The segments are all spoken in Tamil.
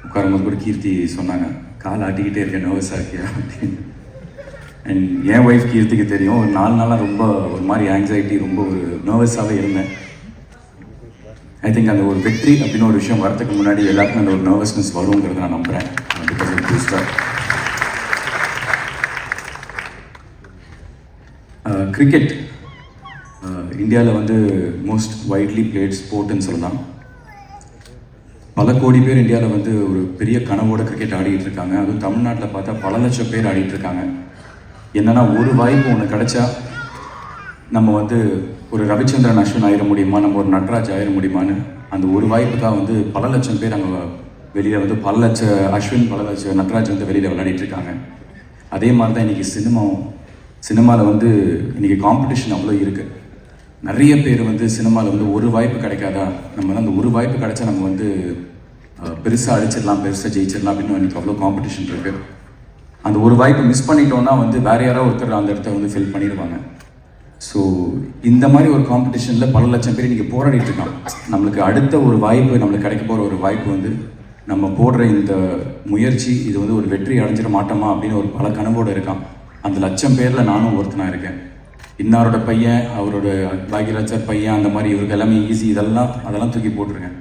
உட்காரும்போது கூட கீர்த்தி சொன்னாங்க, கால் ஆட்டிக்கிட்டே இருக்கேன், நர்வஸாக இருக்கியா அப்படின்னு. அண்ட் என் ஒய்ஃப் கீர்த்திக்கு தெரியும், ஒரு 4 நாளாக ரொம்ப ஒரு மாதிரி ஆங்ஸைட்டி, ரொம்ப ஒரு நர்வஸாகவே இருந்தேன். ஐ திங்க் அந்த ஒரு வெற்றி அப்படின்னு ஒரு விஷயம் வரதுக்கு முன்னாடி எல்லாருக்கும் அந்த ஒரு நர்வஸ்னஸ் வருங்கிறத நான் நம்புகிறேன். Because of booster. கிரிக்கெட் இந்தியாவில் வந்து மோஸ்ட் வைட்லி பிளேட் ஸ்போர்ட்னு சொல்லலாம். பல கோடி பேர் இந்தியாவில் வந்து ஒரு பெரிய கனவோட கிரிக்கெட் ஆடிட்டு இருக்காங்க. அதுவும் தமிழ்நாட்டில் பார்த்தா பல லட்சம் பேர் ஆடிட்டு இருக்காங்க. என்னன்னா, ஒரு வாய்ப்பு ஒன்று கிடைச்சா நம்ம வந்து ஒரு ரவிச்சந்திரன் அஸ்வின் ஆயிட முடியுமா, நம்ம ஒரு நட்ராஜ் ஆயிட முடியுமான்னு அந்த ஒரு வாய்ப்புக்காக வந்து பல லட்சம் பேர் அங்கே வெளியில் வந்து பல லட்ச அஸ்வின், பல லட்ச நட்ராஜ் வந்து வெளியில் விளையாடிட்டு இருக்காங்க. அதே மாதிரி தான் இன்றைக்கி சினிமாவில் வந்து இன்றைக்கி காம்படிஷன் அவ்வளோ இருக்குது. நிறைய பேர் வந்து சினிமாவில் வந்து ஒரு வாய்ப்பு கிடைக்காதா, நம்ம வந்து அந்த ஒரு வாய்ப்பு கிடைச்சா நம்ம வந்து பெருசாக அடிச்சிடலாம், பெருசாக ஜெயிச்சிடலாம் அப்படின்னு இன்றைக்கி அவ்வளோ காம்படிஷன் இருக்குது. அந்த ஒரு வாய்ப்பு மிஸ் பண்ணிட்டோன்னா வந்து வேறு யாராவது ஒருத்தர் அந்த இடத்த வந்து ஃபில் பண்ணிடுவாங்க. ஸோ இந்த மாதிரி ஒரு காம்படிஷனில் பல லட்சம் பேர் இன்றைக்கி போராடிட்டு இருக்காங்க. நம்மளுக்கு அடுத்த ஒரு வாய்ப்பு, நம்மளுக்கு கிடைக்க போகிற ஒரு வாய்ப்பு வந்து நம்ம போடுற இந்த முயற்சி, இது வந்து ஒரு வெற்றி அடைஞ்சிட மாட்டோமா அப்படின்னு ஒரு பல கனவோடு இருக்கான். அந்த லட்சம் பேரில் நானும் ஒருத்தனாக இருக்கேன். இன்னாரோட பையன், அவரோட பாக்யராஜர் பையன், அந்த மாதிரி இவருக்கு எல்லாமே ஈஸி, அதெல்லாம் தூக்கி போட்டிருக்கேன்.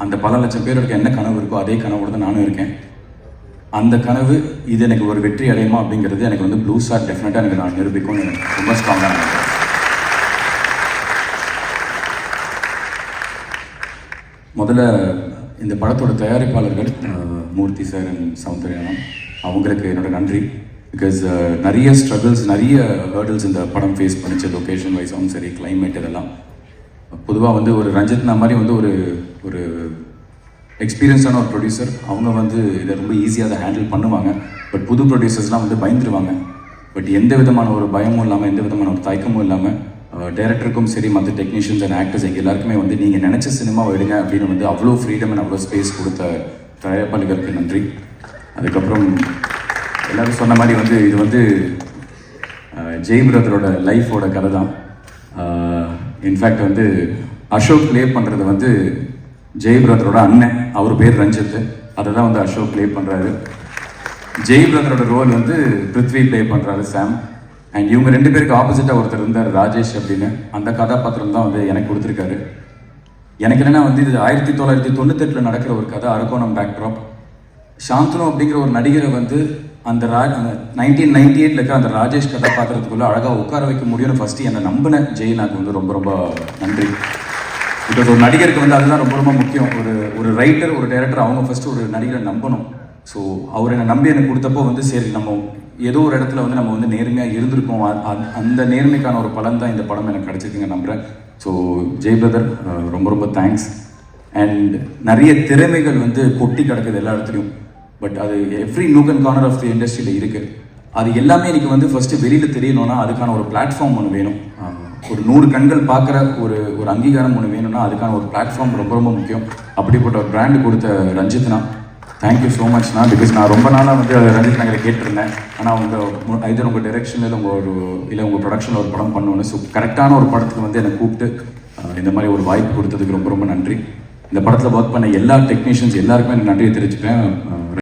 அந்த பல லட்சம் பேருக்கு என்ன கனவு இருக்கோ அதே கனவோடு தான் நானும் இருக்கேன். அந்த கனவு இது எனக்கு ஒரு வெற்றி அடையுமா அப்படிங்கிறது எனக்கு வந்து ப்ளூ ஸ்டார் டெஃபினட்டாக எனக்கு நான் நிரூபிக்கும்னு எனக்கு ரொம்ப ஸ்ட்ராங்காக நினைக்கிறேன். முதல்ல இந்த படத்தோட தயாரிப்பாளர்கள் மூர்த்தி சார் அண்ட் சௌந்தர்யானம், அவங்களுக்கு என்னோட நன்றி. பிகாஸ் நிறைய ஸ்ட்ரகிள்ஸ், நிறைய ஹேர்டில்ஸ் இந்த படம் ஃபேஸ் பண்ணிச்சு. லொக்கேஷன் வைஸும் சரி, கிளைமேட் இதெல்லாம். பொதுவாக வந்து ஒரு ரஞ்சித்னா மாதிரி வந்து ஒரு எக்ஸ்பீரியன்ஸான ஒரு ப்ரொடியூசர், அவங்க வந்து இதை ரொம்ப ஈஸியாக அதை ஹேண்டில் பண்ணுவாங்க. பட் புது ப்ரொடியூசர்ஸ்லாம் வந்து பயந்துருவாங்க. பட் எந்த விதமான ஒரு பயமும் இல்லாமல், எந்த விதமான ஒரு தயக்கமும் இல்லாமல், டைரக்டருக்கும் சரி, மற்ற டெக்னீஷியன்ஸ் அண்ட் ஆக்டர்ஸ் எங்கள் எல்லாருக்குமே வந்து நீங்கள் நினச்ச சினிமாவை எடுங்க அப்படின்னு வந்து அவ்வளோ ஃப்ரீடம் அண்ட் அவ்வளோ ஸ்பேஸ் கொடுத்த தயாரிப்பாளர்களுக்கு நன்றி. அதுக்கப்புறம் எல்லோரும் சொன்ன மாதிரி வந்து இது வந்து ஜெய் பிரதரோட லைஃபோட கதை தான். இன்ஃபேக்ட் வந்து அசோக் ப்ளே பண்ணுறது வந்து ஜெய் பிரதரோட அண்ணன், அவர் பேர் ரஞ்சித், அதை தான் வந்து அசோக் ப்ளே பண்ணுறாரு. ஜெய் பிரதரோட ரோல் வந்து பிருத்வி ப்ளே பண்ணுறாரு, சாம். அண்ட் இவங்க 2 பேருக்கு ஆப்போசிட்டாக ஒருத்தர் இருந்தார், ராஜேஷ் அப்படின்னு. அந்த கதாபாத்திரம் தான் வந்து எனக்கு கொடுத்துருக்காரு. எனக்கு என்னென்னா வந்து இது 1998 நடக்கிற ஒரு கதை, அரக்கோணம் பேக்ட்ராப். சாந்தனு அப்படிங்கிற ஒரு நடிகரை வந்து அந்த 1998 இருக்கிற அந்த ராஜேஷ் கதாபாத்திரத்துக்குள்ளே அழகாக உட்கார வைக்க முடியும்னு ஃபஸ்ட்டு என்னை நம்பின ஜெய் எனக்கு வந்து ரொம்ப ரொம்ப நன்றி. பிகாஸ் ஒரு நடிகருக்கு வந்து அதுதான் ரொம்ப ரொம்ப முக்கியம். ஒரு ரைட்டர், ஒரு டைரக்டர், அவங்க ஃபஸ்ட்டு ஒரு நடிகரை நம்பணும். ஸோ அவர் என்னை நம்பி எனக்கு கொடுத்தப்போ வந்து சரி, நம்ம ஏதோ ஒரு இடத்துல வந்து நம்ம வந்து நேர்மையாக இருந்திருக்கோம். அந்த நேர்மைக்கான ஒரு பலன் தான் இந்த படம் எனக்கு கிடச்சிருக்குங்க நம்புகிறேன். ஸோ ஜெய் பிரதர், ரொம்ப ரொம்ப தேங்க்ஸ். அண்ட் நிறைய திறமைகள் வந்து கொட்டி கிடக்குது எல்லா இடத்துலையும். பட் அது every nook and corner of the இண்டஸ்ட்ரியில் இருக்குது. அது எல்லாமே எனக்கு வந்து ஃபஸ்ட்டு வெளியில் தெரியணும்னா அதுக்கான ஒரு பிளாட்ஃபார்ம் ஒன்று வேணும். ஒரு 100 கண்கள் பார்க்குற ஒரு அங்கீகாரம் ஒன்று வேணும்னா அதுக்கான ஒரு பிளாட்ஃபார்ம் ரொம்ப ரொம்ப முக்கியம். அப்படிப்பட்ட ஒரு பிராண்டு கொடுத்த ரஞ்சித்னா, தேங்க்யூ ஸோ மச்ண்ணா. பிகாஸ் நான் ரொம்ப நாளாக வந்து ரஞ்சித் நகரை கேட்டிருந்தேன். ஆனால் அவங்க ஐதர் உங்கள் டைரெக்ஷனில் இல்லை உங்கள் ப்ரொடக்ஷனில் ஒரு படம் பண்ணுவோன்னு. ஸோ கரெக்டான ஒரு படத்துக்கு வந்து என்னை கூப்பிட்டு இந்த மாதிரி ஒரு வாய்ப்பு கொடுத்ததுக்கு ரொம்ப ரொம்ப நன்றி. இந்த படத்தில் ஒர்க் பண்ண எல்லா டெக்னீஷியன்ஸ் எல்லாருக்குமே எனக்கு நன்றியை தெரிவிச்சுப்பேன்.